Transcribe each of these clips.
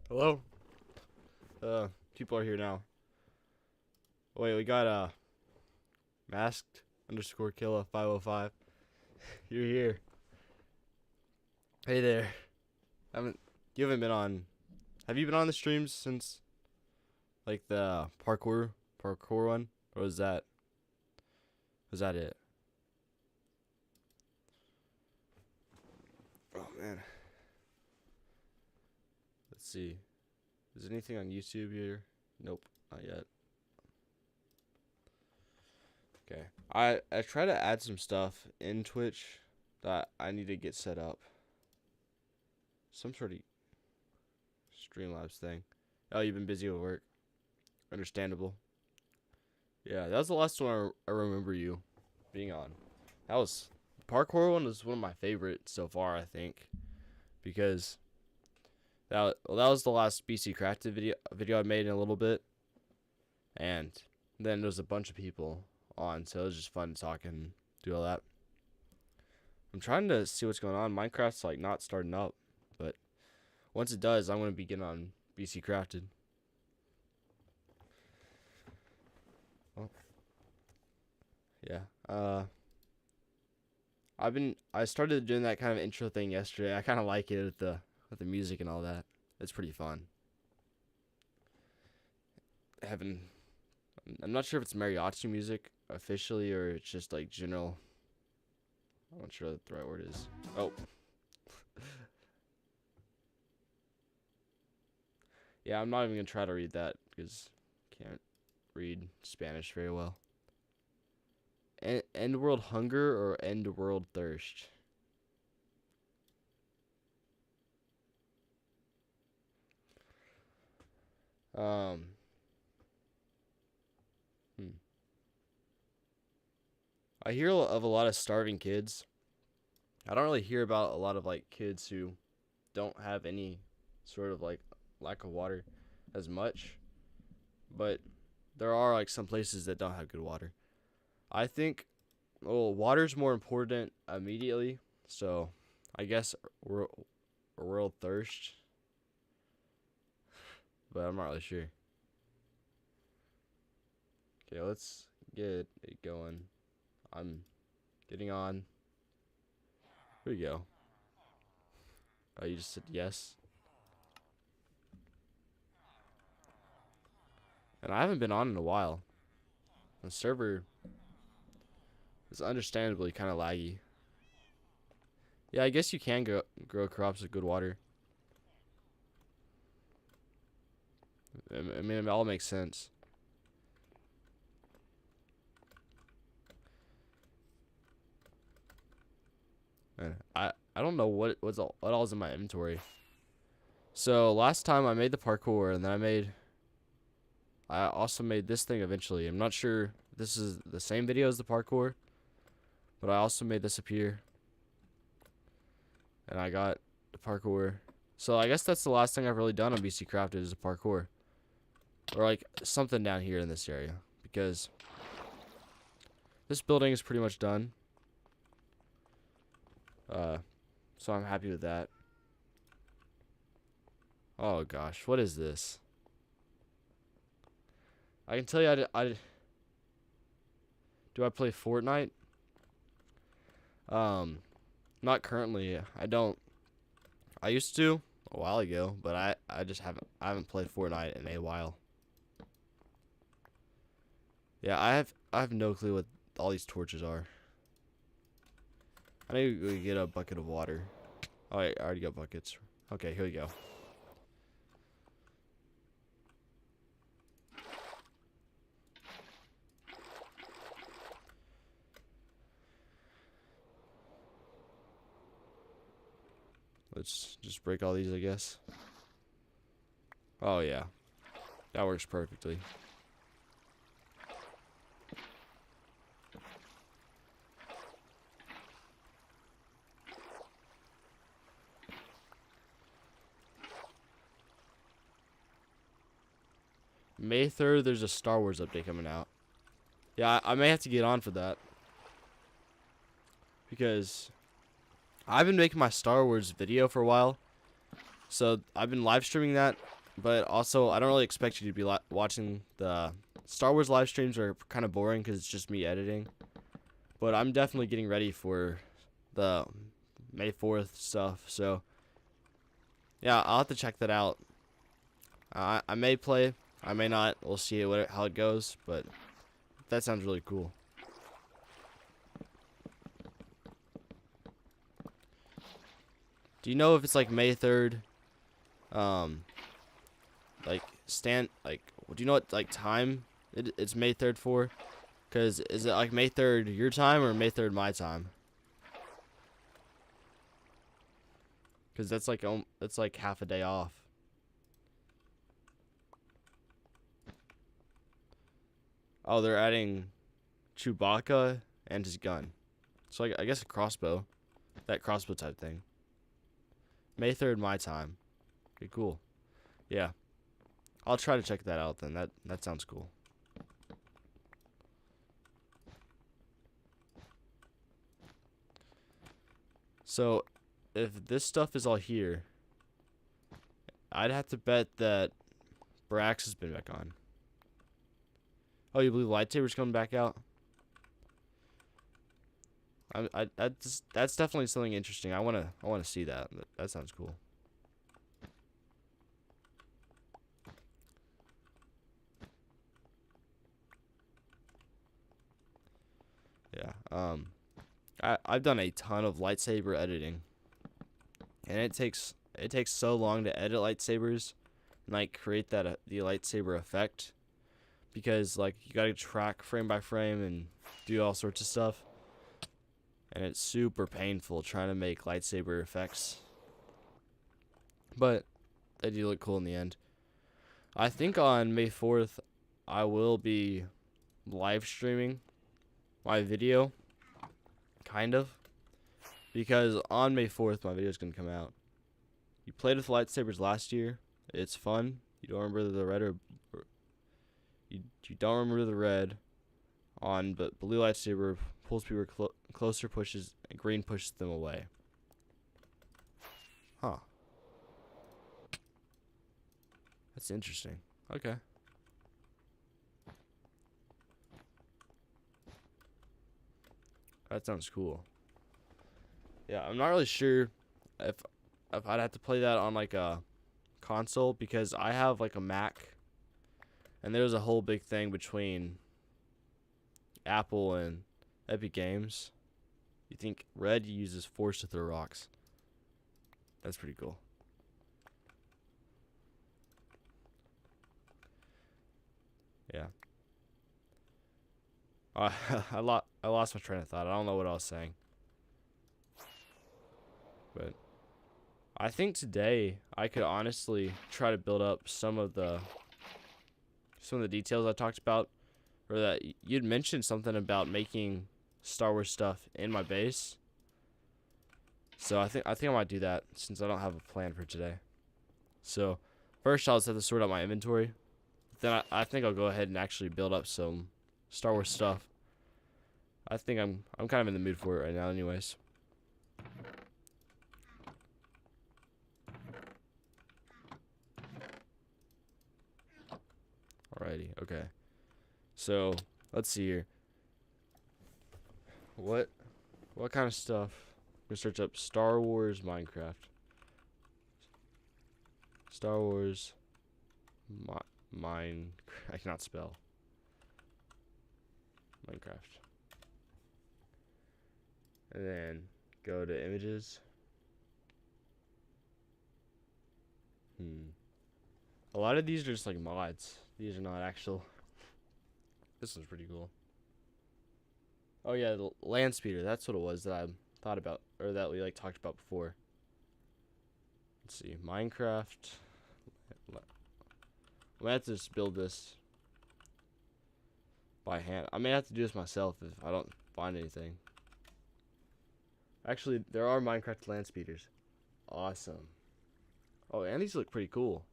Hello? People are here now. Wait, we got masked underscore killa 505. You're here. Hey there. You haven't been on. Have you been on the streams since like the parkour one, or was that it? Oh man. Let's see. Is anything on YouTube here? Nope, not yet. Okay. I try to add some stuff in Twitch that I need to get set up. Some sort of Streamlabs thing. Oh, you've been busy with work. Understandable. Yeah, that was the last one I remember you being on. That was parkour one was one of my favorites so far, I think, because that was the last BCCrafted video I made in a little bit, and then there was a bunch of people on, so it was just fun to talk and do all that. I'm trying to see what's going on. Minecraft's like not starting up, but once it does, I'm gonna be getting on BCCrafted. Oh. Yeah. I started doing that kind of intro thing yesterday. I kind of like it with the music and all that. It's pretty fun. I'm not sure if it's mariachi music officially or it's just like general. I'm not sure what the right word is. Oh. Yeah, I'm not even gonna try to read that because I can't read Spanish very well. End world hunger or end world thirst? Um. I hear of a lot of starving kids. I don't really hear about a lot of like kids who don't have any sort of like lack of water as much, but there are like some places that don't have good water. I think, well, water's more important immediately, so I guess world thirst, but I'm not really sure. Okay, let's get it going. I'm getting on. Here we go. Oh, you just said yes. And I haven't been on in a while. The server is understandably kind of laggy. Yeah, I guess you can grow crops with good water. I mean, it all makes sense. Man, I don't know what all is in my inventory. So last time I made the parkour, and then I also made this thing eventually. I'm not sure if this is the same video as the parkour, but I also made this appear, and I got the parkour. So I guess that's the last thing I've really done on BCCrafted is the parkour, or like something down here in this area, because this building is pretty much done. So I'm happy with that. Oh gosh, what is this? I can tell you, do I play Fortnite? Not currently. I don't. I used to a while ago, but I just haven't played Fortnite in a while. Yeah, I have no clue what all these torches are. I need to get a bucket of water. Oh, I already got buckets. Okay, here we go. Let's just break all these, I guess. Oh, yeah. That works perfectly. May 3rd, there's a Star Wars update coming out. Yeah, I may have to get on for that. Because I've been making my Star Wars video for a while. So I've been live streaming that, but also I don't really expect you to be watching the Star Wars live streams. Are kind of boring because it's just me editing. But I'm definitely getting ready for the May 4th stuff. So yeah, I'll have to check that out. I may play, I may not. We'll see how it goes. But that sounds really cool. Do you know if it's like May 3rd? Like do you know what like time it's May 3rd for? Cause is it like May 3rd your time or May 3rd my time? Cause that's like half a day off. Oh, they're adding Chewbacca and his gun. So I guess a crossbow, that crossbow type thing. May 3rd my time. Okay, cool. Yeah. I'll try to check that out then. That sounds cool. So, if this stuff is all here, I'd have to bet that Brax has been back on. Oh, you believe lightsaber's coming back out? That's definitely something interesting. I wanna see that. That sounds cool. Yeah. I've done a ton of lightsaber editing, and it takes so long to edit lightsabers, and like create that the lightsaber effect, because like you gotta track frame by frame and do all sorts of stuff, and it's super painful trying to make lightsaber effects. But they do look cool in the end. I think on May 4th, I will be live streaming my video. Kind of. Because on May 4th, my video is going to come out. You played with lightsabers last year. It's fun. You don't remember the red or you don't remember the red but blue lightsaber pulls people closer, pushes, and green pushes them away. Huh. That's interesting. Okay. That sounds cool. Yeah, I'm not really sure if I'd have to play that on like a console, because I have like a Mac, and there's a whole big thing between Apple and Epic Games. You think Red uses Force to throw rocks. That's pretty cool. Yeah. I lost my train of thought. I don't know what I was saying. But I think today I could honestly try to build up some of the details I talked about, or that you'd mentioned something about making Star Wars stuff in my base. So I think I might do that, since I don't have a plan for today. So first I'll just have to sort out my inventory. Then I think I'll go ahead and actually build up some Star Wars stuff. I think I'm kind of in the mood for it right now anyways. Alrighty, okay. So, let's see here. What kind of stuff? I'm gonna search up Star Wars Minecraft. Star Wars I cannot spell. Minecraft. And then go to images. A lot of these are just like mods. These are not actual. This one's pretty cool. Oh yeah, the land speeder. That's what it was that I thought about, or that we like talked about before. Let's see, Minecraft. I'm gonna have to just build this by hand. I may have to do this myself if I don't find anything. Actually, there are Minecraft land speeders. Awesome. Oh, and these look pretty cool.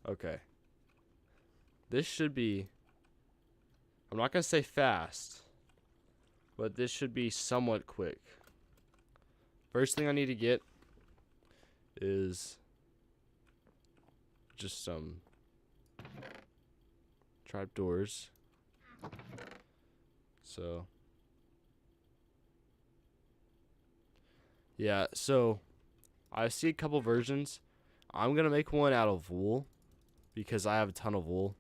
Okay. This should be I'm not gonna say fast, but this should be somewhat quick. First thing I need to get is just some trapdoors. So yeah, so I see a couple versions. I'm gonna make one out of wool because I have a ton of wool.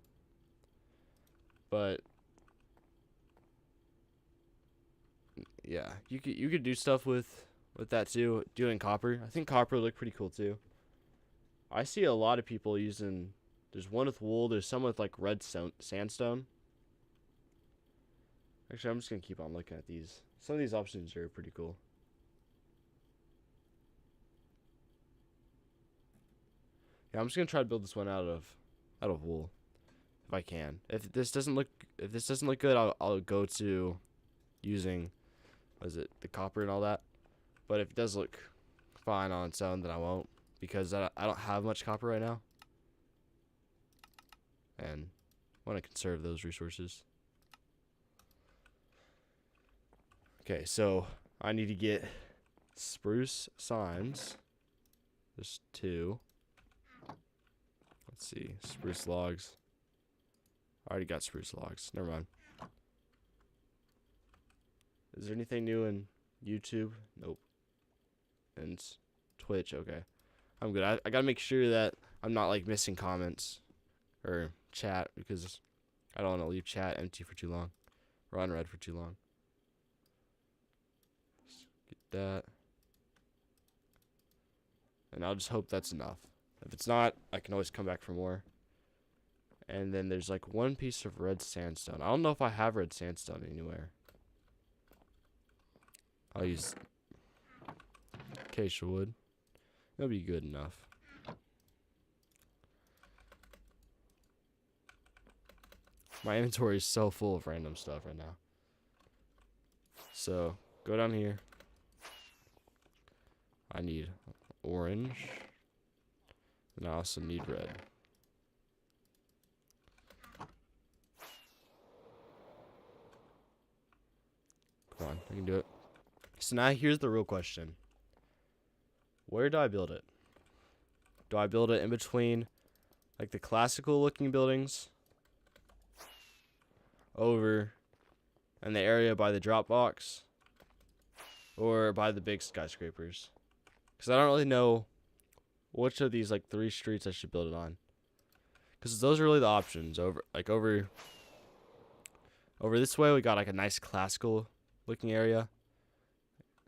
But yeah, you could do stuff with that too. Doing copper. I think copper would look pretty cool too. I see a lot of people using. There's one with wool. There's some with like red sandstone. Actually, I'm just gonna keep on looking at these. Some of these options are pretty cool. Yeah, I'm just gonna try to build this one out of wool, if I can. If this doesn't look good, I'll go to using, what is it, the copper and all that. But if it does look fine on its own, then I won't, because I don't have much copper right now, and I want to conserve those resources. Okay, so I need to get spruce signs. There's 2. Let's see, spruce logs. I already got spruce logs. Never mind. Is there anything new in YouTube? Nope. And Twitch, okay. I'm good. I gotta make sure that I'm not like missing comments or chat, because I don't want to leave chat empty for too long or unread for too long. Get that. And I'll just hope that's enough. If it's not, I can always come back for more. And then there's like 1 piece of red sandstone. I don't know if I have red sandstone anywhere. I'll use acacia wood. That'll be good enough. My inventory is so full of random stuff right now. So, go down here. I need orange. And I also need red. Come on, I can do it. So now here's the real question. Where do I build it? Do I build it in between like the classical looking buildings over in the area by the drop box, or by the big skyscrapers? Because I don't really know which of these like 3 streets I should build it on. Because those are really the options. Over this way we got like a nice classical looking area.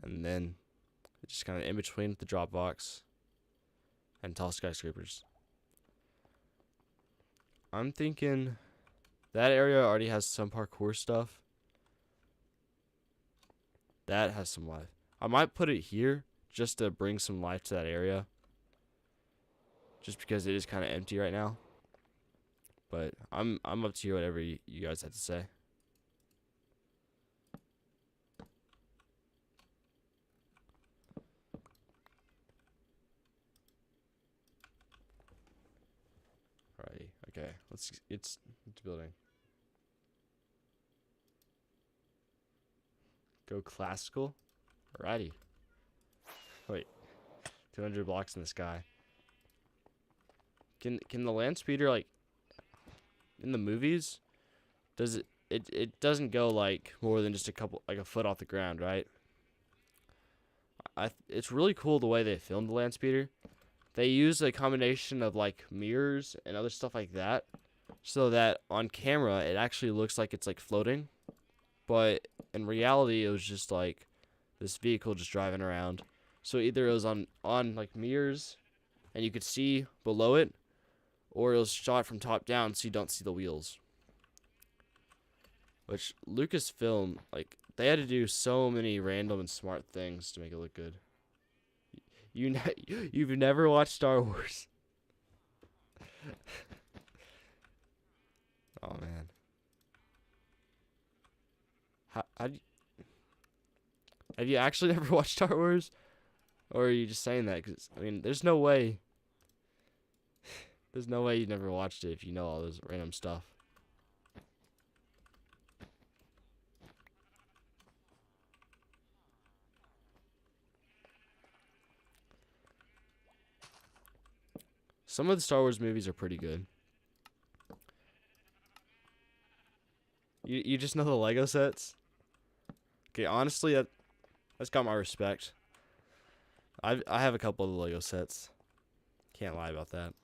And then just kind of in between the drop box and tall skyscrapers. I'm thinking that area already has some parkour stuff. That has some life. I might put it here just to bring some life to that area. Just because it is kind of empty right now. But I'm up to you, whatever you guys have to say. Alrighty, okay, let's get to building. Go classical. Alrighty. Wait, 200 blocks in the sky. Can the land speeder, like in the movies, does it doesn't go like more than just a foot off the ground, right? It's really cool the way they filmed the land speeder. They use a combination of like mirrors and other stuff like that, so that on camera it actually looks like it's like floating, but in reality it was just like this vehicle just driving around. So either it was on like mirrors and you could see below it, or it was shot from top down so you don't see the wheels. Which Lucasfilm, like, they had to do so many random and smart things to make it look good. You've never watched Star Wars. Oh man. Have you actually never watched Star Wars? Or are you just saying that? Because, I mean, there's no way. There's no way you never watched it if you know all this random stuff. Some of the Star Wars movies are pretty good. You just know the Lego sets? Okay, honestly, that's got my respect. I have a couple of the Lego sets. Can't lie about that.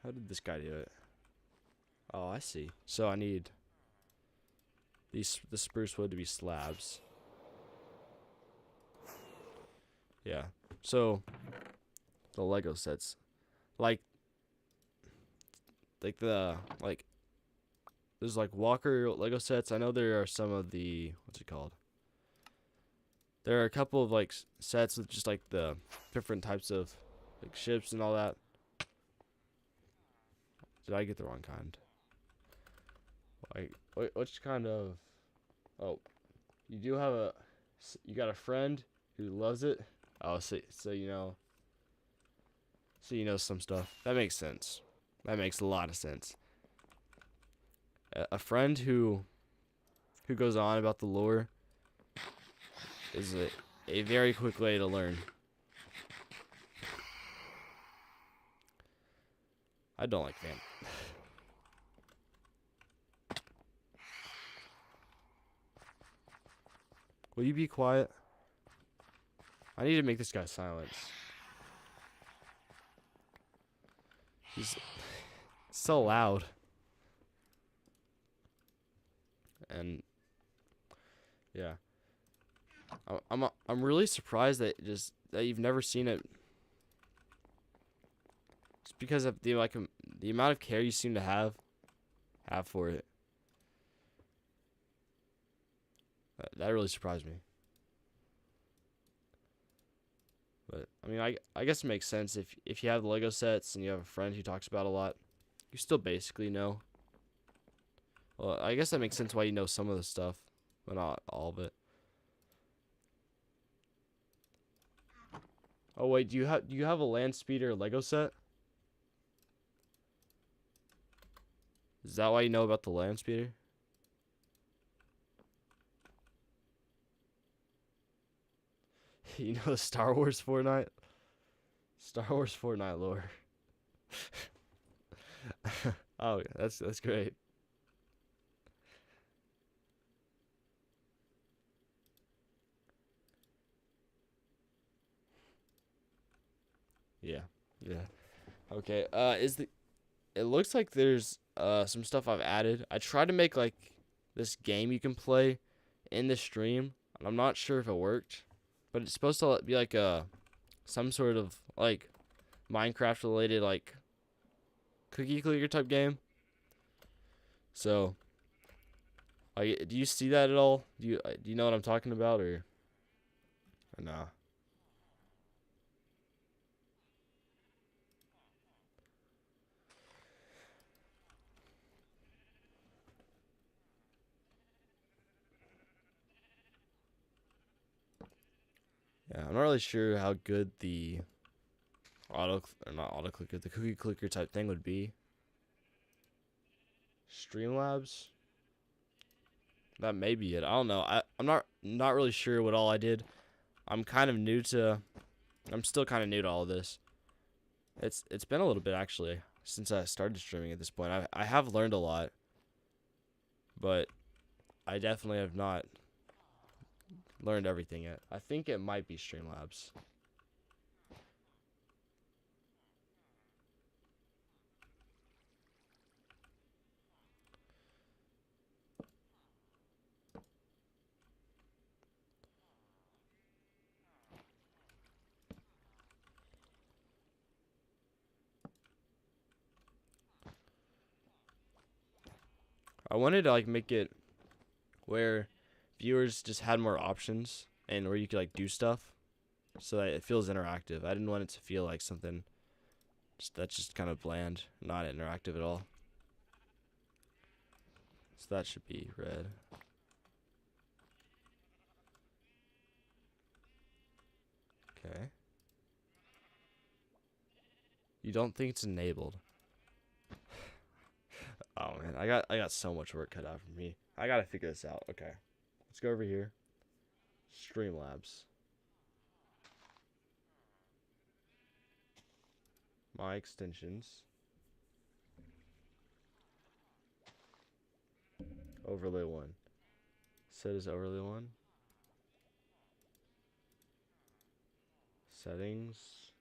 How did this guy do it? Oh, I see. So I need the spruce wood to be slabs. Yeah. So the Lego sets, like there's like Walker Lego sets. I know there are some of the, what's it called? There are a couple of like sets with just like the different types of like ships and all that. Did I get the wrong kind? Like which kind of? Oh, you do have you got a friend who loves it. Oh, so you know. So you know some stuff. That makes sense. That makes a lot of sense. A friend who goes on about the lore is a very quick way to learn. I don't like vamp. Will you be quiet? I need to make this guy silence. He's so loud. And yeah. I'm really surprised that you've never seen it. It's because of the the amount of care you seem to have for it. That really surprised me. But I mean, I guess it makes sense if you have the Lego sets and you have a friend who talks about a lot, you still basically know. Well, I guess that makes sense why you know some of the stuff, but not all of it. Oh wait, do you have a land speeder Lego set? Is that why you know about the land speeder? You know Star Wars Fortnite? Star Wars Fortnite lore. Oh, that's great. Yeah. Yeah. Okay. It looks like there's some stuff I've added. I tried to make like this game you can play in the stream, and I'm not sure if it worked, but it's supposed to be like some sort of like Minecraft related like cookie clicker type game. So, like, do you see that at all? Do you know what I'm talking about or nah? Yeah, I'm not really sure how good the not auto clicker, the cookie clicker type thing would be. Streamlabs, that may be it. I don't know. I'm not really sure what all I did. I'm kind of new to. I'm still kind of new to all of this. It's been a little bit actually since I started streaming at this point. I have learned a lot, but I definitely have not learned everything yet. I think it might be Streamlabs. I wanted to like make it where viewers just had more options and where you could like do stuff so that it feels interactive. I didn't want it to feel like something that's just kind of bland, not interactive at all. So that should be red. Okay. You don't think it's enabled? Oh man, I got so much work cut out for me. I gotta figure this out. Okay, let's go over here. Streamlabs. My extensions. Overlay 1. Set as overlay 1. Settings.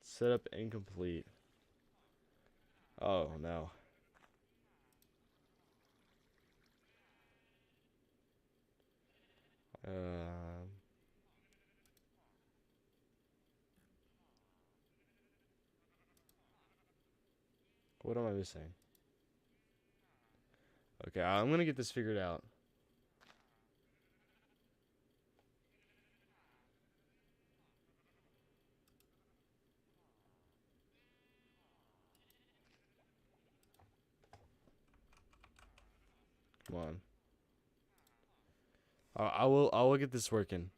Setup incomplete. Oh no. What am I missing? Okay, I'm gonna get this figured out. Come on. I will get this working.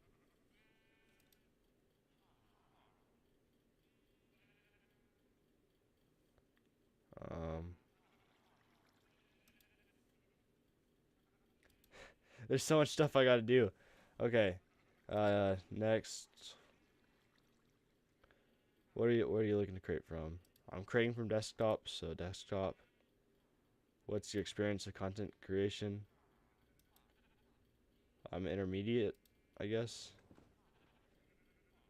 There's so much stuff I gotta do. Okay. Next. What are you looking to create from? I'm creating from desktop, so desktop. What's your experience of content creation? I'm intermediate, I guess.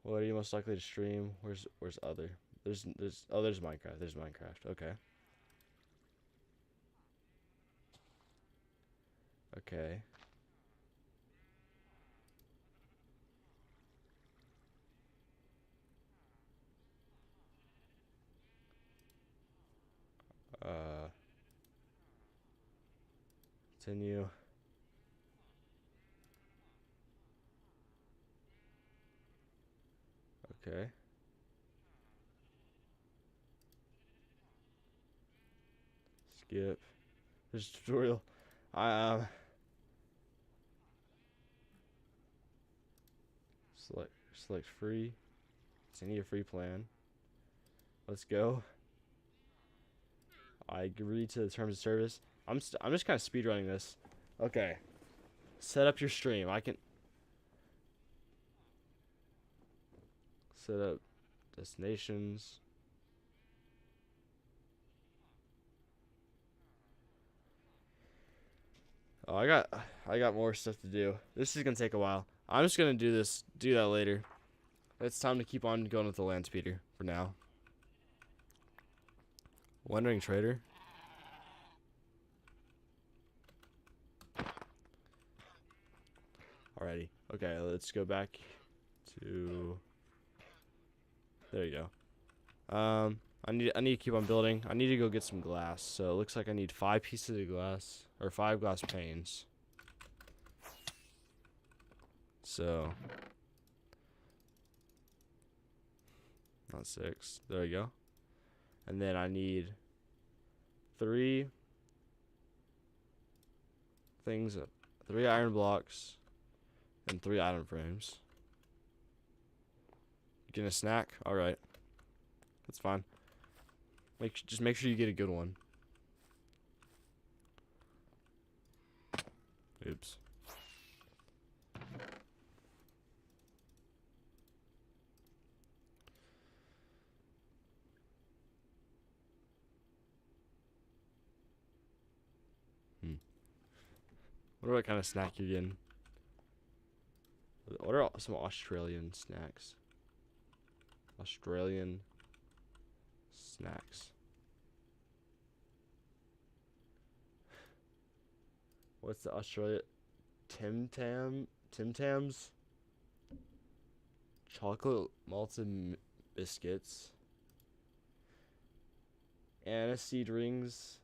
What are you most likely to stream? Where's other? There's Minecraft. There's Minecraft. Okay. Okay. Uh Continue. Okay. Skip. There's a tutorial. Select free. Continue a free plan. Let's go. I agree to the terms of service. I'm just kind of speedrunning this. Okay. Set up your stream. I can set up destinations. Oh, I got more stuff to do. This is gonna take a while. I'm just gonna do that later. It's time to keep on going with the land speeder for now. Wandering trader. Alrighty. Okay, let's go back to. There you go. I need to keep on building. I need to go get some glass. So it looks like I need 5 pieces of glass or 5 glass panes. So not 6. There we go. And then I need 3 things, 3 iron blocks, and 3 item frames. You getting a snack? All right, that's fine. Just make sure you get a good one. Oops. What kind of snack you're getting? What are some Australian snacks? Australian snacks. What's the Australia? Tim Tams? Chocolate malted biscuits. Aniseed rings.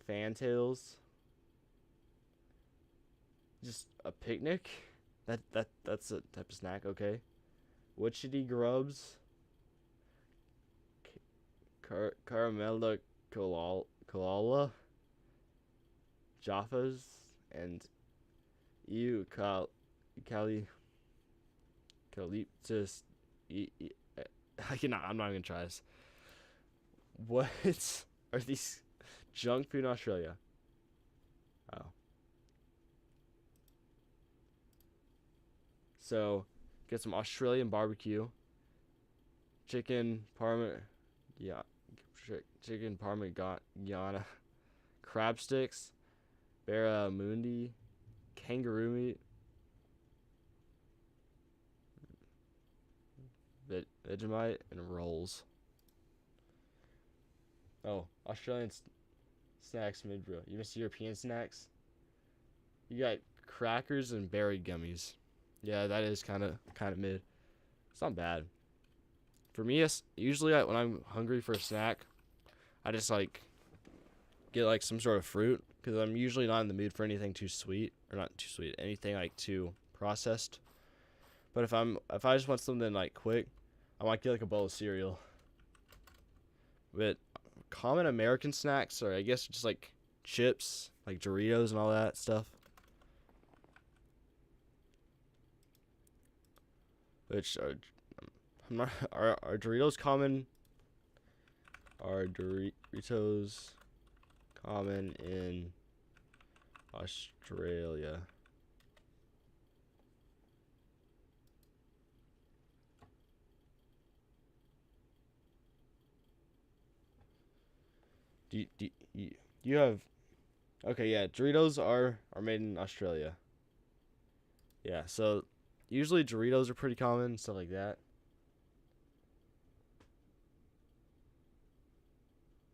Fantails. Just a picnic? That's a type of snack, okay. Witchetty grubs. Caramella koala. Jaffas and eucalyptus. I'm not even gonna try this. What? are these junk food in Australia? Oh. So, get some Australian barbecue, chicken parma, yeah, chicken parmigiana, crab sticks, barramundi, kangaroo meat, Vegemite, and rolls. Oh, Australian snacks mid, bro. You miss European snacks? You got crackers and berry gummies. Yeah, that is kind of mid. It's not bad. For me, it's usually when I'm hungry for a snack, I just like get like some sort of fruit because I'm usually not in the mood for anything too sweet or not too sweet, anything like too processed. But if I just want something like quick, I might get like a bowl of cereal. But common American snacks are I guess just like chips, like Doritos and all that stuff. Which are I'm not are Doritos common? Are Doritos common in Australia? Do you have okay, yeah, Doritos are made in Australia. Yeah, so usually Doritos are pretty common, stuff like that.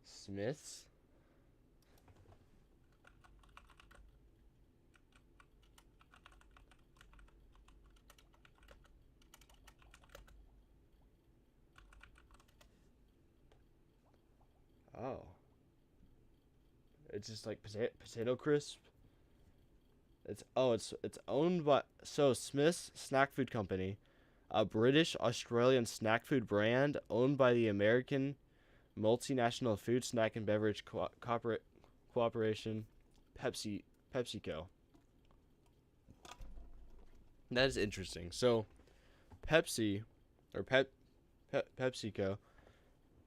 Smiths? Oh. It's just like potato crisp. It's owned by Smith's Snack Food Company, a British Australian snack food brand owned by the American multinational food snack and beverage cooperation PepsiCo. That is interesting. So Pepsi or PepsiCo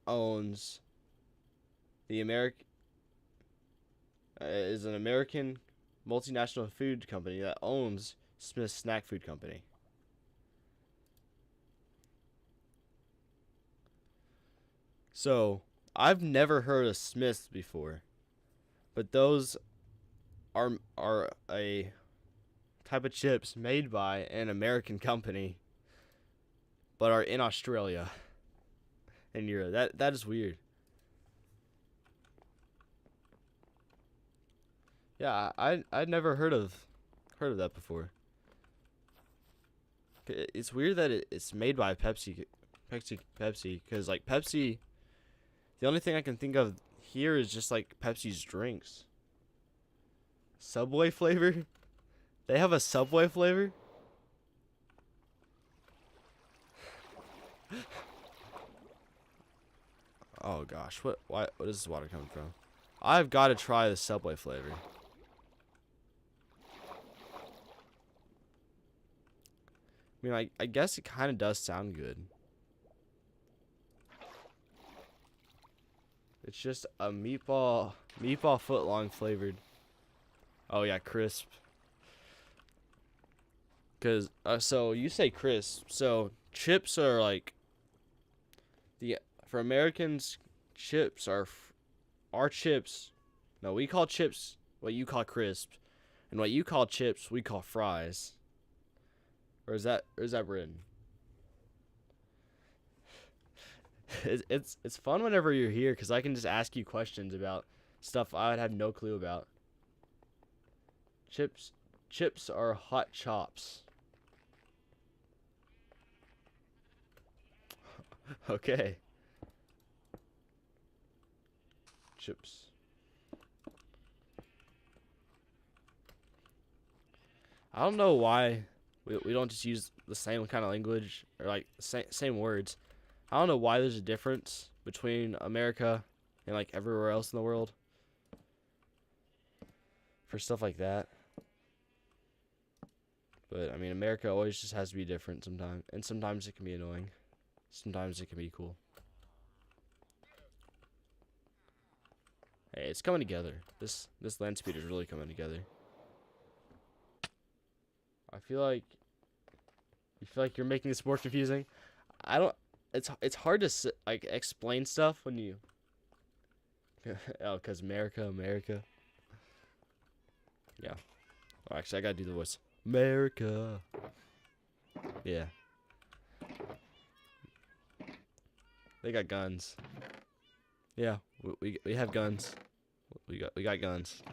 owns the American is an American multinational food company that owns Smith's Snack Food Company. So, I've never heard of Smith's before, but those are a type of chips made by an American company, but are in Australia and Europe. That is weird. Yeah, I'd never heard of that before. It's weird that it's made by Pepsi, because like Pepsi, the only thing I can think of here is just like Pepsi's drinks. Subway flavor? They have a Subway flavor? Oh gosh, what is this water coming from? I've got to try the Subway flavor. I mean, I guess it kind of does sound good. It's just a meatball foot long flavored. Oh yeah, crisp. Cause so you say crisp. So chips are like for Americans, chips are our chips. No, we call chips what you call crisp, and what you call chips we call fries. Or is that written? It's fun whenever you're here because I can just ask you questions about stuff I would have no clue about. Chips are hot chops. Okay. Chips. I don't know why we don't just use the same kind of language or like same words. I don't know why there's a difference between America and like everywhere else in the world for stuff like that. But I mean, America always just has to be different sometimes, and sometimes it can be annoying. Sometimes it can be cool. Hey, it's coming together. This land speed is really coming together. I feel like you feel like you're making this more confusing. I don't. It's hard to like explain stuff when you. Oh, cause America. Yeah. Oh, actually, I gotta do the voice. America. Yeah. They got guns. Yeah, we have guns. We got guns.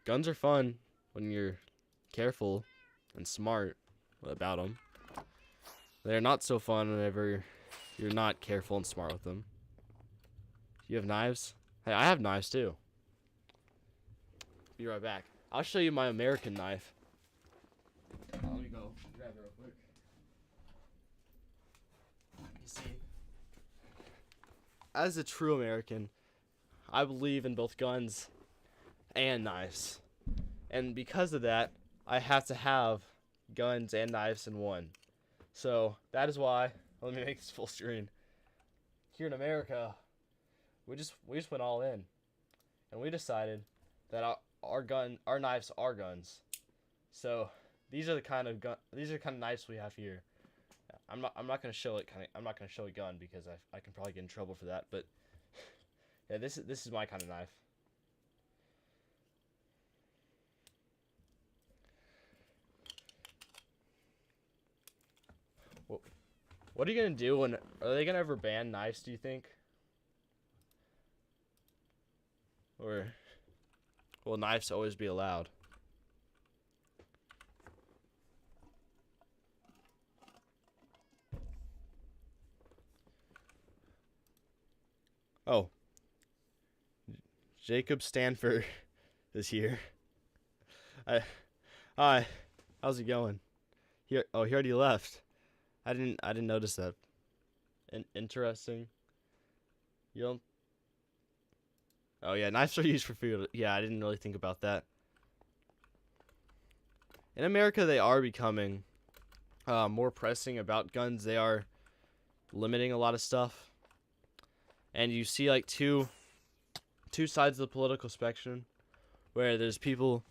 Guns are fun when you're careful and smart about them. They're not so fun whenever you're not careful and smart with them. You have knives? Hey, I have knives too. Be right back. I'll show you my American knife. Let me go grab it real quick. You see, as a true American, I believe in both guns and knives. And because of that, I have to have guns and knives in one. So that is why, let me make this full screen. Here in America, we just went all in. And we decided that our knives are guns. So these are the kind of knives we have here. I'm not gonna show it. I'm not gonna show a gun because I can probably get in trouble for that. But yeah, this is my kind of knife. What are you gonna do when? Are they gonna ever ban knives? Do you think? Or will knives always be allowed? Oh, Jacob Stanford is here. Hi, how's it going? Here, oh, he already left. I didn't notice that. Interesting. You don't. Oh yeah, knives are used for food. Yeah, I didn't really think about that. In America, they are becoming more pressing about guns. They are limiting a lot of stuff. And you see like two sides of the political spectrum, where there's people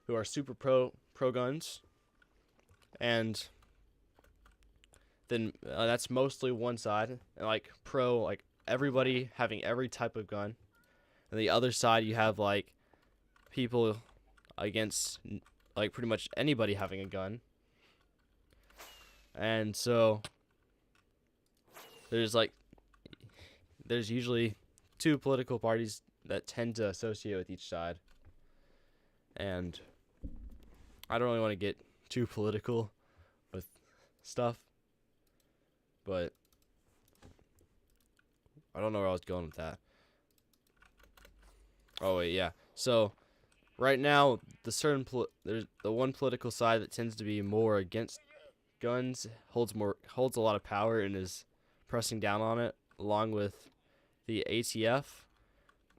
who are super pro guns, and then that's mostly one side, and like pro like everybody having every type of gun, and the other side you have like people against like pretty much anybody having a gun. And so there's usually two political parties that tend to associate with each side. And I don't really want to get too political with stuff, but I don't know where I was going with that. Oh wait, yeah. So right now, there's the one political side that tends to be more against guns holds a lot of power and is pressing down on it, along with the ATF,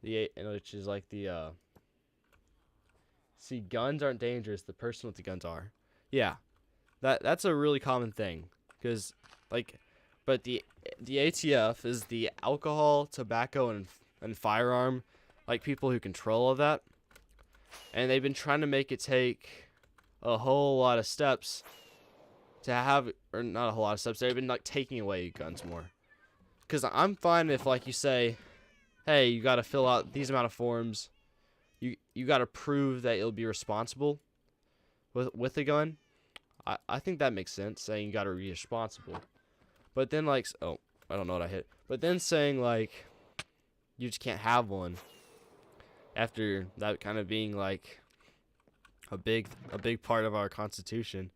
which is like the see, guns aren't dangerous. The person with the guns are. Yeah, that's a really common thing, because but the ATF is the alcohol, tobacco, and firearm, like people who control all of that, and they've been trying to make it take a whole lot of steps to have, or not a whole lot of steps. They've been like taking away guns more. Because I'm fine if like you say, hey, you got to fill out these amount of forms. You got to prove that you'll be responsible with a gun. I think that makes sense, saying you got to be responsible. But then like, oh, I don't know what I hit. But then saying like, you just can't have one. After that kind of being like a big part of our Constitution,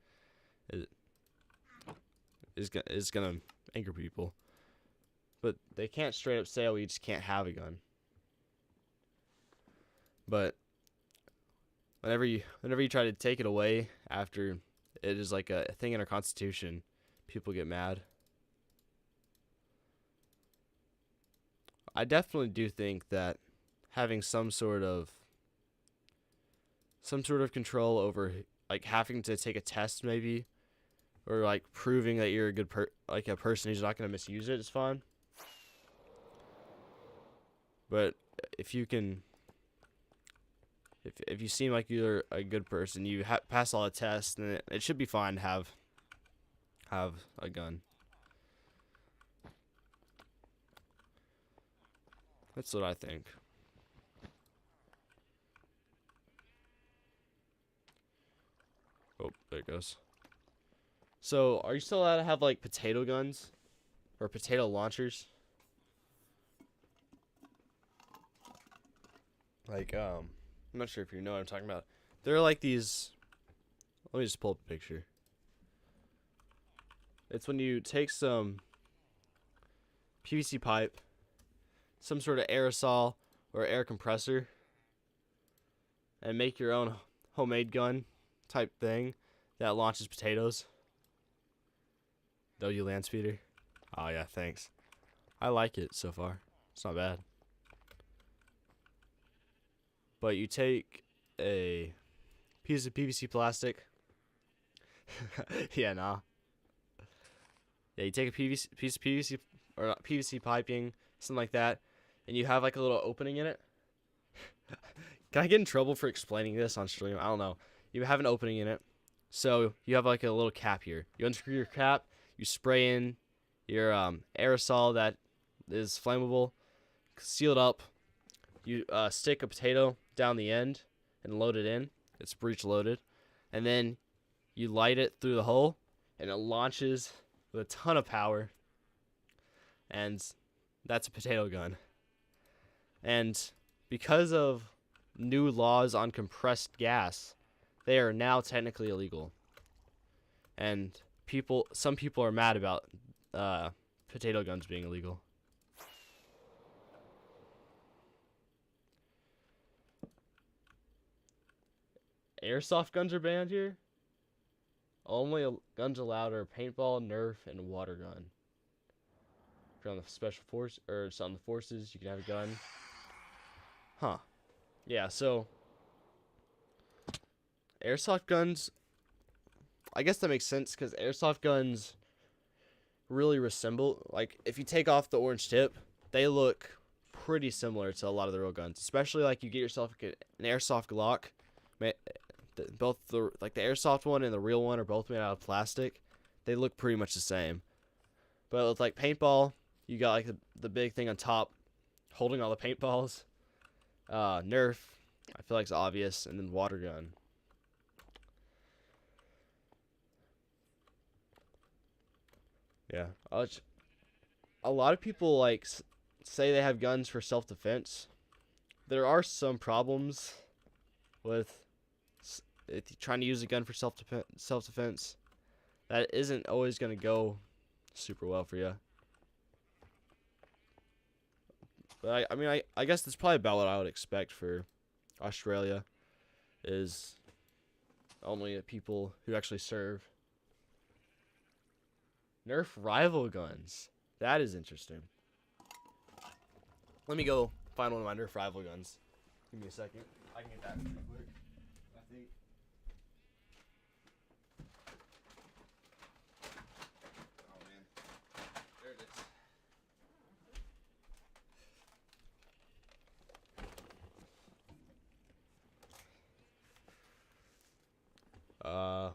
is gonna anger people. But they can't straight up say, oh, you just can't have a gun. But whenever you try to take it away after it is like a thing in our Constitution, people get mad. I definitely do think that having some sort of control over like having to take a test maybe, or like proving that you're a good a person who's not going to misuse it is fun. But if you can, if you seem like you're a good person, you pass all the tests, then it should be fine to have a gun. That's what I think. Oh, there it goes. So, are you still allowed to have like potato guns or potato launchers? Like, I'm not sure if you know what I'm talking about. They're like these. Let me just pull up a picture. It's when you take some PVC pipe, some sort of aerosol or air compressor, and make your own homemade gun type thing that launches potatoes. W land speeder. Oh yeah, thanks. I like it so far. It's not bad. But you take a piece of PVC plastic. Yeah, nah. Yeah, you take a piece of PVC or not, PVC piping, something like that, and you have like a little opening in it. Can I get in trouble for explaining this on stream? I don't know. You have an opening in it, so you have like a little cap here. You unscrew your cap, you spray in your aerosol that is flammable, seal it up. You stick a potato down the end and load it in. It's breech loaded, and then you light it through the hole, and it launches with a ton of power. And that's a potato gun. And because of new laws on compressed gas, they are now technically illegal. And some people are mad about potato guns being illegal. Airsoft guns are banned here. Only guns allowed are paintball, Nerf, and water gun. If you're on the special force or it's on the forces, you can have a gun. Huh. Yeah, so airsoft guns, I guess that makes sense because airsoft guns really resemble, like if you take off the orange tip, they look pretty similar to a lot of the real guns. Especially like you get yourself an airsoft Glock. Both the airsoft one and the real one are both made out of plastic. They look pretty much the same. But with like paintball, you got like the big thing on top holding all the paintballs. Nerf, I feel like it's obvious, and then water gun. Yeah, a lot of people like say they have guns for self-defense. There are some problems with if you're trying to use a gun for self-defense. That isn't always going to go super well for you. But I guess that's probably about what I would expect for Australia, is only people who actually serve. Nerf rival guns. That is interesting. Let me go find one of my Nerf rival guns. Give me a second. I can get that real quick. I think. Oh man. There it is.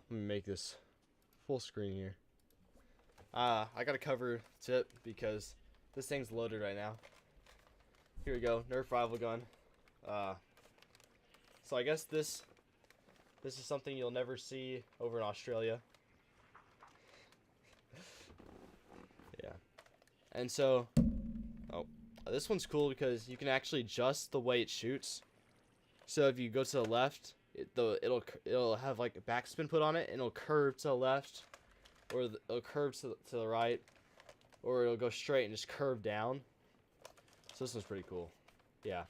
Let me make this full screen here. I gotta cover tip because this thing's loaded right now. Here we go, Nerf rival gun. So I guess this is something you'll never see over in Australia. Yeah. And so, this one's cool because you can actually adjust the way it shoots. So if you go to the left, it'll have like a backspin put on it, and it'll curve to the left, or it'll curve to the right, or it'll go straight and just curve down. So this one's pretty cool. Yeah.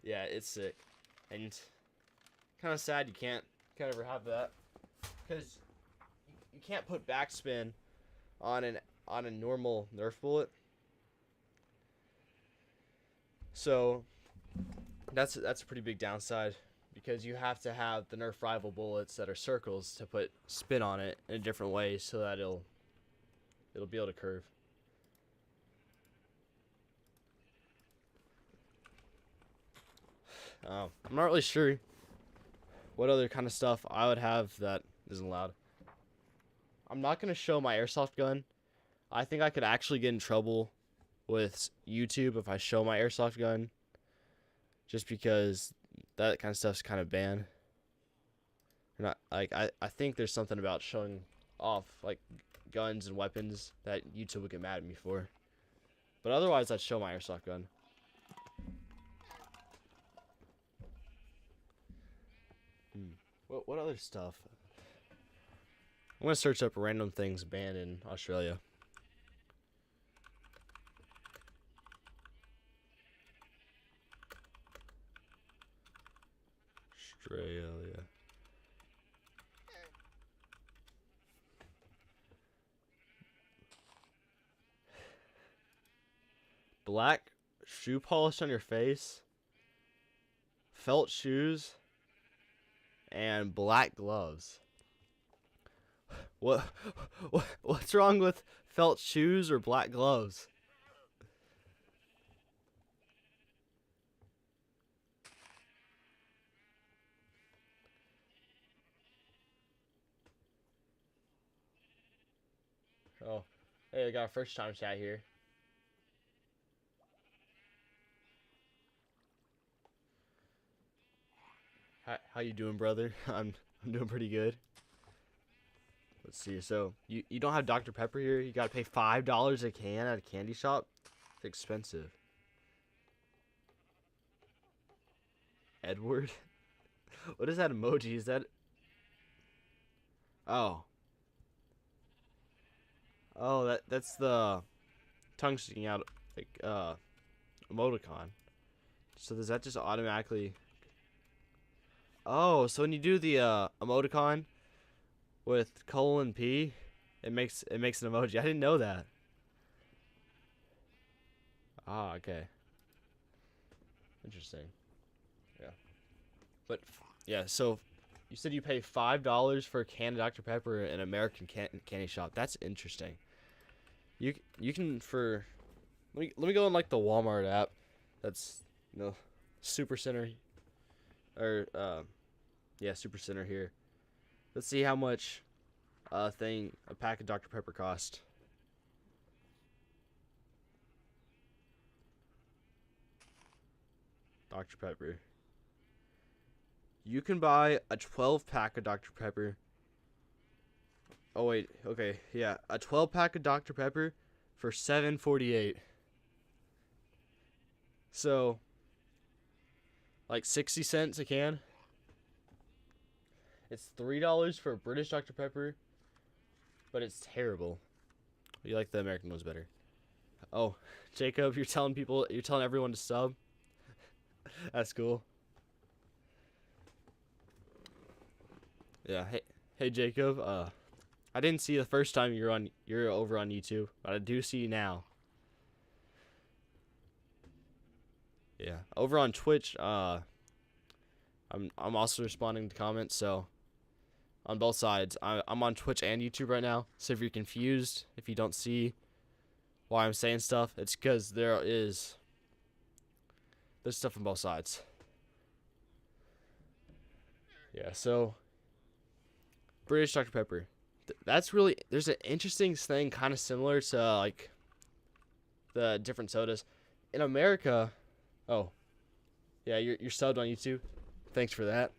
Yeah, it's sick. And kind of sad you can't ever have that, because you can't put backspin on a normal Nerf bullet. So that's a pretty big downside, because you have to have the Nerf rival bullets that are circles to put spin on it in a different way so that it'll be able to curve. I'm not really sure what other kind of stuff I would have that isn't allowed. I'm not going to show my airsoft gun. I think I could actually get in trouble with YouTube if I show my airsoft gun, just because that kind of stuff's kind of banned. Not like I think there's something about showing off like guns and weapons that YouTube would get mad at me for. But otherwise, I'd show my airsoft gun. What other stuff? I'm gonna search up random things banned in Australia. Australia. Black shoe polish on your face, felt shoes, and black gloves. What's wrong with felt shoes or black gloves? Oh, hey, I got a first time chat here. How you doing, brother? I'm doing pretty good. Let's see. So you don't have Dr. Pepper here. You gotta pay $5 a can at a candy shop. It's expensive. Edward. What is that emoji? Is that? Oh. Oh, that's the tongue sticking out like emoticon. So does that just automatically? Oh, so when you do the emoticon with colon P, it makes an emoji. I didn't know that. Ah, okay. Interesting. Yeah. But yeah, so you said you pay $5 for a can of Dr. Pepper in an American candy shop. That's interesting. You can for let me go on like the Walmart app. That's Super Center or yeah, Super Center here. Let's see how much a pack of Dr. Pepper cost. Dr. Pepper. You can buy a 12 pack of Dr. Pepper. Oh wait, okay, yeah, a 12 pack of Dr. Pepper for $7.48. So, like 60 cents a can. It's $3 for a British Dr. Pepper, but it's terrible. You like the American ones better. Oh, Jacob, you're telling everyone to sub. That's cool. Yeah, hey Jacob. I didn't see you the first time you're over on YouTube, but I do see you now. Yeah, over on Twitch, I'm also responding to comments, so on both sides. I'm on Twitch and YouTube right now, so if you're confused, if you don't see why I'm saying stuff, it's because there's stuff on both sides. Yeah, so British Dr. Pepper. That's really, there's an interesting thing kind of similar to like the different sodas in America. Oh, yeah, you're subbed on YouTube. Thanks for that.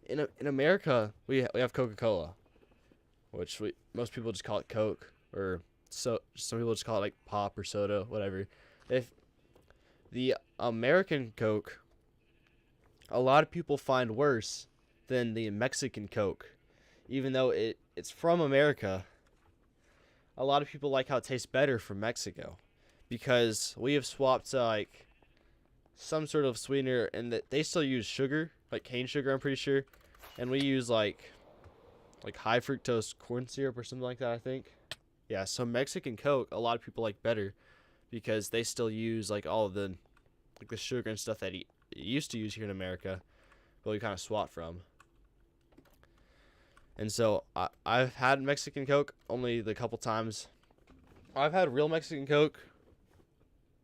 In America, we have Coca-Cola, which most people just call it Coke, or some people just call it like pop or soda, whatever. If the American Coke, a lot of people find worse than the Mexican Coke, even though it's from America. A lot of people like how it tastes better from Mexico, because we have swapped to like some sort of sweetener, and that they still use sugar, like cane sugar, I'm pretty sure, and we use like high fructose corn syrup or something like that, I think. Yeah, so Mexican Coke, a lot of people like better because they still use like all of the sugar and stuff that he used to use here in America, but we kind of swapped from. And so I've had Mexican Coke only the couple times. I've had real Mexican Coke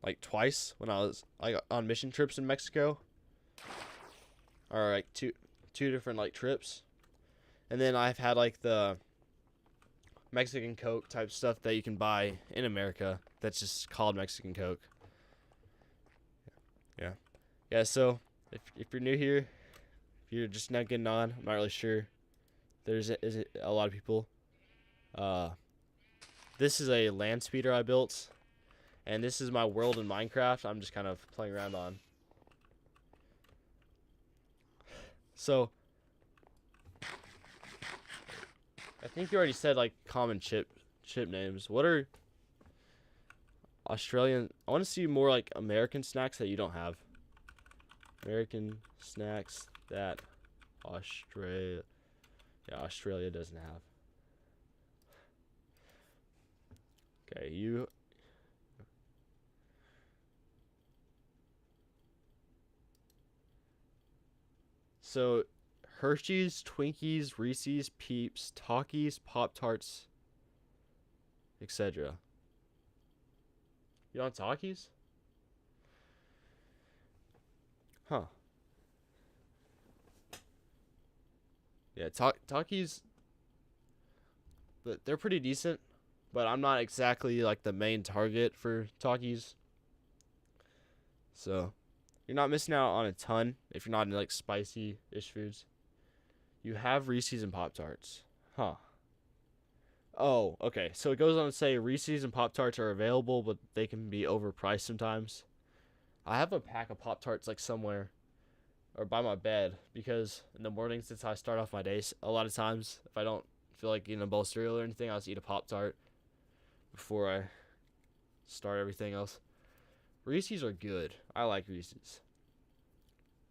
like twice when I was like on mission trips in Mexico. are like two different like trips. And then I've had like the Mexican Coke type stuff that you can buy in America that's just called Mexican Coke. Yeah. Yeah, so if you're new here, if you're just not getting on, I'm not really sure. There's a lot of people. This is a land speeder I built, and this is my world in Minecraft. I'm just kind of playing around on. So I think you already said like common chip names. What are Australian? I want to see more like American snacks that you don't have. American snacks that Australia doesn't have. Okay, you. So, Hershey's, Twinkies, Reese's, Peeps, Takis, Pop-Tarts, etc. You don't have Takis? Huh. Yeah, Takis, they're pretty decent, but I'm not exactly like the main target for Takis. So, you're not missing out on a ton if you're not into like spicy-ish foods. You have Reese's and Pop-Tarts. Huh. Oh, okay. So it goes on to say Reese's and Pop-Tarts are available, but they can be overpriced sometimes. I have a pack of Pop-Tarts like somewhere or by my bed because in the morning since I start off my days, a lot of times if I don't feel like eating a bowl of cereal or anything, I'll just eat a Pop-Tart before I start everything else. Reese's are good. I like Reese's.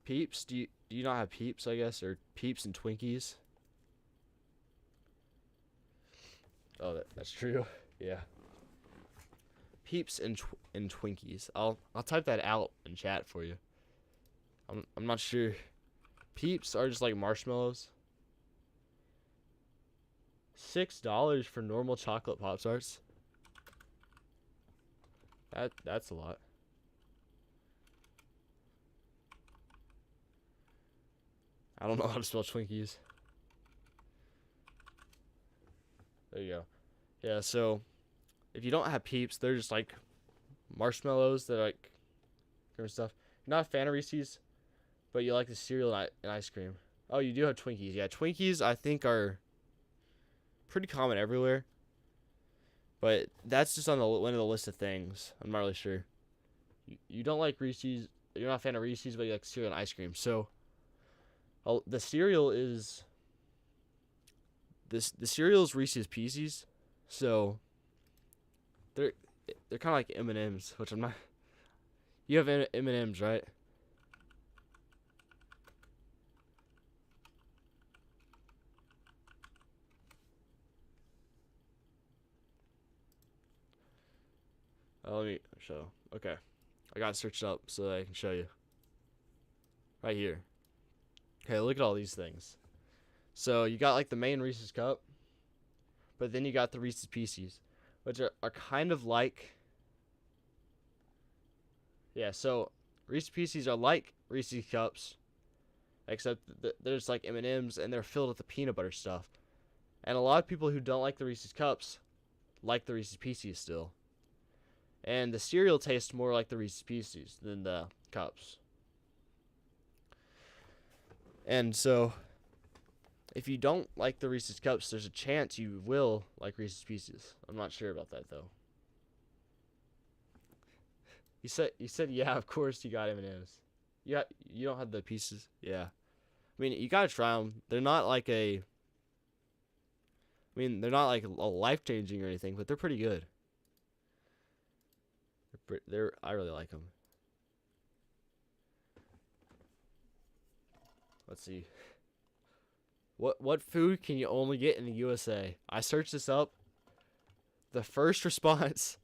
Peeps, do you not have Peeps, I guess, or Peeps and Twinkies? Oh, that's true. Yeah. Peeps and Twinkies. I'll type that out in chat for you. I'm not sure. Peeps are just like marshmallows. $6 for normal chocolate Pop-Tarts. That's a lot. I don't know how to spell Twinkies. There you go. Yeah, so if you don't have Peeps, they're just like marshmallows that are like kind of stuff. You're not a fan of Reese's, but you like the cereal and ice cream. Oh, you do have Twinkies. Yeah, Twinkies I think are pretty common everywhere. But that's just on one of the list of things. I'm not really sure. You don't like Reese's. You're not a fan of Reese's, but you like cereal and ice cream. So the cereal is the cereal is Reese's Pieces. So they're kind of like M&Ms, which I'm not. You have M&Ms, right? Let me show. Okay. I got it searched up so that I can show you. Right here. Okay, look at all these things. So you got like the main Reese's Cup, but then you got the Reese's Pieces, which are kind of like. Yeah, so Reese's Pieces are like Reese's Cups, except there's like M&Ms and they're filled with the peanut butter stuff. And a lot of people who don't like the Reese's Cups like the Reese's Pieces still. And the cereal tastes more like the Reese's Pieces than the cups. And so, if you don't like the Reese's Cups, there's a chance you will like Reese's Pieces. I'm not sure about that though. You said yeah, of course you got M&Ms. Yeah, you don't have the pieces. Yeah, I mean you gotta try them. They're not like they're not like a life changing or anything, but they're pretty good. I really like them. Let's see. What food can you only get in the USA? I searched this up. The first response,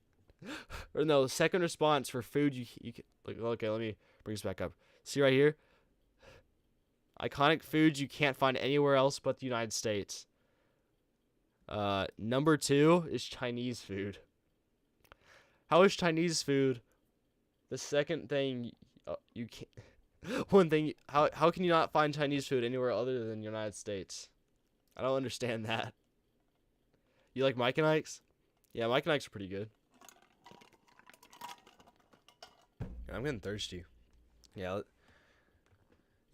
or no, the second response for food you can, like, okay, let me bring this back up. See right here? Iconic foods you can't find anywhere else but the United States. Number 2 is Chinese food. How is Chinese food the second thing you can't? One thing, how can you not find Chinese food anywhere other than the United States? I don't understand that. You like Mike and Ike's? Yeah, Mike and Ike's are pretty good. I'm getting thirsty. Yeah,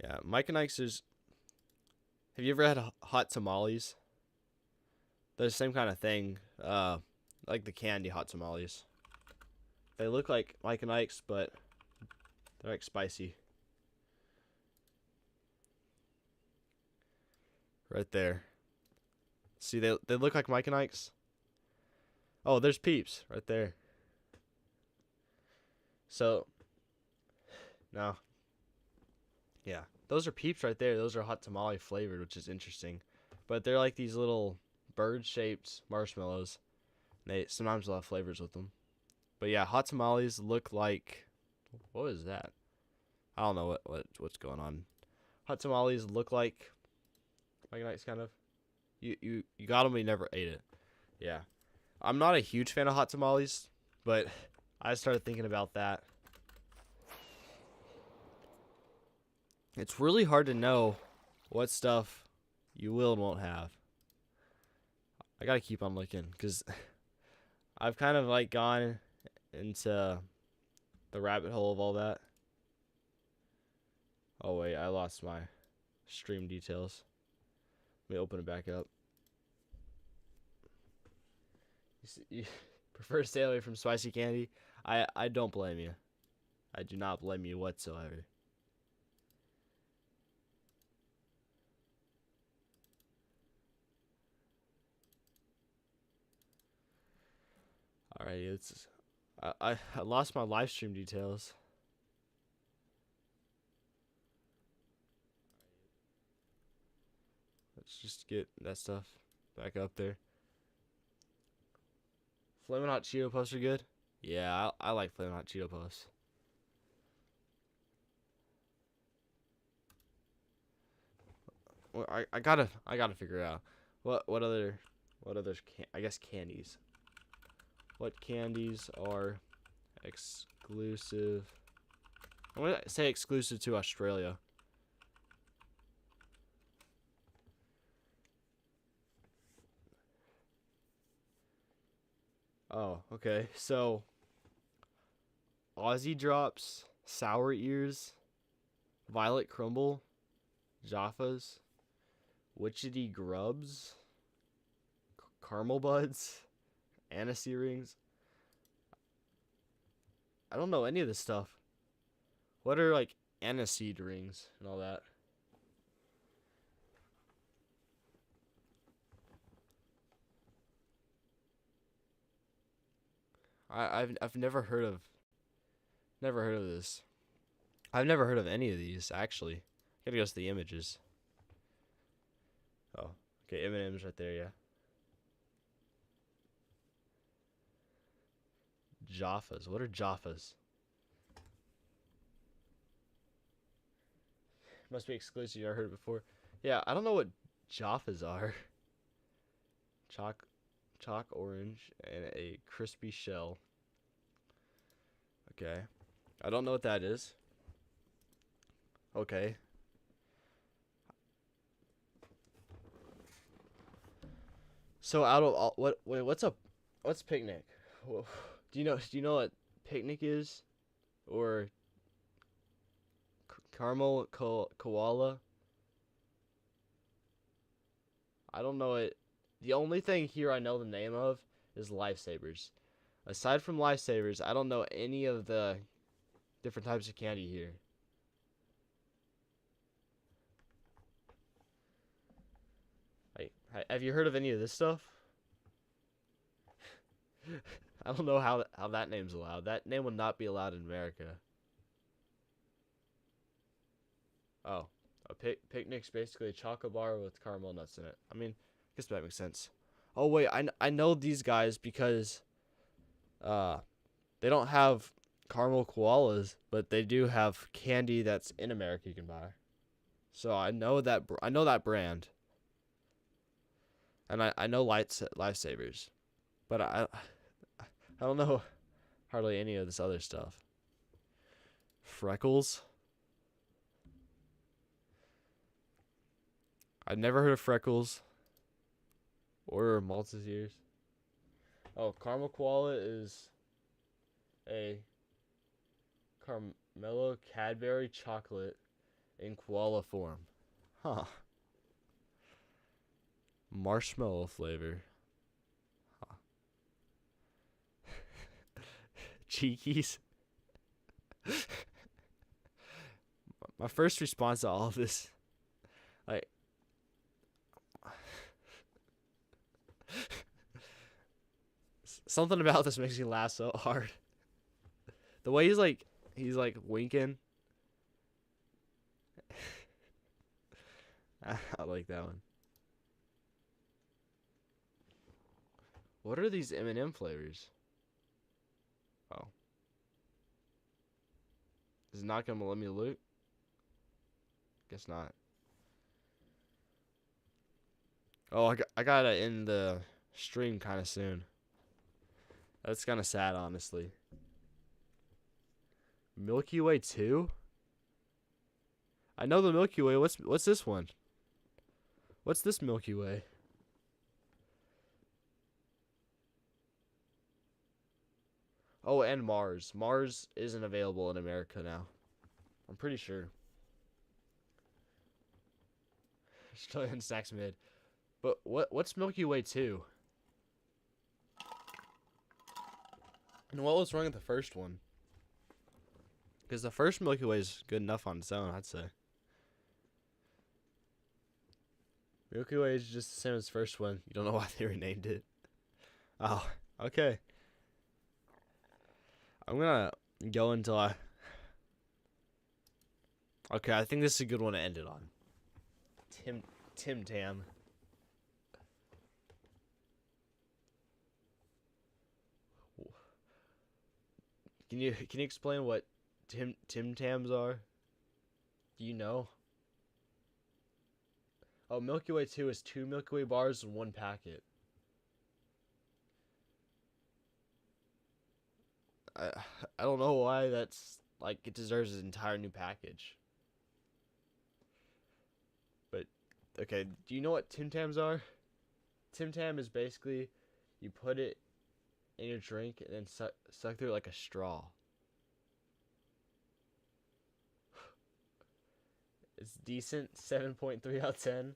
yeah. Mike and Ike's is. Have you ever had hot tamales? They're the same kind of thing. Like the candy hot tamales. They look like Mike and Ike's, but they're like spicy. Right there. See, they look like Mike and Ike's. Oh, there's Peeps right there. So, no. Yeah, those are Peeps right there. Those are hot tamale flavored, which is interesting. But they're like these little bird-shaped marshmallows. They sometimes will have flavors with them. But yeah, hot tamales look like, what is that? I don't know what's going on. Hot tamales look like Mike and Ike's kind of. You got them, but you never ate it. Yeah, I'm not a huge fan of hot tamales, but I started thinking about that. It's really hard to know what stuff you will and won't have. I gotta keep on looking because I've kind of like gone into the rabbit hole of all that. Oh wait, I lost my stream details. Let me open it back up. You prefer to stay away from spicy candy? I don't blame you. I do not blame you whatsoever. Alright, it's I lost my live stream details. Let's just get that stuff back up there. Flamin' Hot Cheeto Puffs are good. Yeah, I like Flamin' Hot Cheeto Puffs. Well, I gotta figure out what others I guess candies. What candies are exclusive? I'm gonna say exclusive to Australia. Oh, okay. So, Aussie Drops, Sour Ears, Violet Crumble, Jaffas, Witchetty Grubs, Caramel Buds, Anise Rings. I don't know any of this stuff. What are like aniseed rings and all that? I've never heard of this. I've never heard of any of these actually. Gotta go to the images. Oh, okay, M&M's right there, yeah. Jaffas. What are Jaffas? Must be exclusive. You never heard it before. Yeah, I don't know what Jaffas are. Chalk orange and a crispy shell. Okay. I don't know what that is. Okay. So out of all, what's picnic? Do you know what picnic is? Or caramel koala? I don't know it. The only thing here I know the name of is lightsabers. Aside from lightsabers, I don't know any of the different types of candy here. Like, have you heard of any of this stuff? I don't know how that name's allowed. That name would not be allowed in America. Oh, a picnic's basically a chocolate bar with caramel nuts in it. I mean, I guess that makes sense. Oh wait, I know these guys because they don't have caramel koalas, but they do have candy that's in America you can buy. So I know that brand. And I know lifesavers. But I don't know hardly any of this other stuff. Freckles? I've never heard of Freckles or Malta's ears. Oh, caramel koala is a Carmelo Cadbury chocolate in koala form. Huh. Marshmallow flavor. Huh. Cheekies. My first response to all of this, like, something about this makes me laugh so hard. The way he's like winking. I like that one. What are these M&M flavors? Oh. Is it not going to let me loot? Guess not. Oh, I gotta end the stream kind of soon. That's kind of sad, honestly. Milky Way 2? I know the Milky Way. What's this one? What's this Milky Way? Oh, and Mars. Mars isn't available in America now. I'm pretty sure. Still in Snacks Mid. But what's Milky Way 2? And what was wrong with the first one? Because the first Milky Way is good enough on its own, I'd say. Milky Way is just the same as the first one. You don't know why they renamed it. Oh, okay. I'm gonna go until I... Okay, I think this is a good one to end it on. Tim Tam. Can you explain what Tim Tams are? Do you know? Oh, Milky Way 2 is 2 Milky Way bars in one packet. I don't know why that's like it deserves an entire new package. But okay, do you know what Tim Tams are? Tim Tam is basically you put it in your drink and then suck through it like a straw. It's decent, 7.3 out of 10.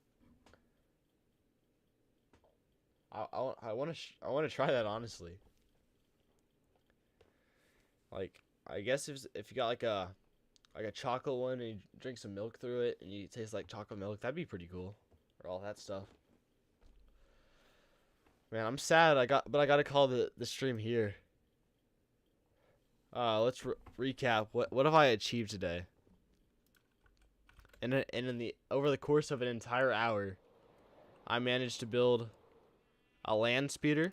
I want to try that, honestly. Like, I guess if you got like a chocolate one and you drink some milk through it and you taste like chocolate milk, that'd be pretty cool. Or all that stuff. Man, I'm sad. But I gotta call the stream here. Let's recap. What have I achieved today? And over the course of an entire hour, I managed to build a land speeder.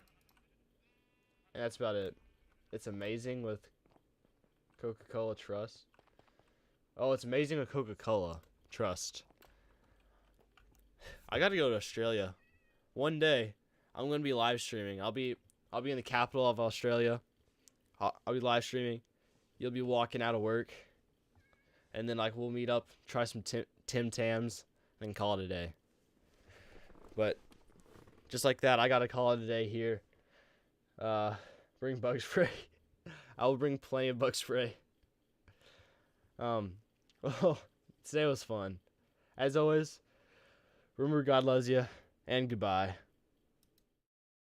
And that's about it. It's amazing with Coca-Cola Trust. Oh, it's amazing with Coca-Cola Trust. I gotta go to Australia. One day, I'm gonna be live streaming. I'll be in the capital of Australia. I'll be live streaming. You'll be walking out of work. And then like we'll meet up, try some Tim Tams, then call it a day. But just like that, I gotta call it a day here. Bring bug spray. I will bring plenty of bug spray. Well, today was fun. As always, remember God loves you, and goodbye.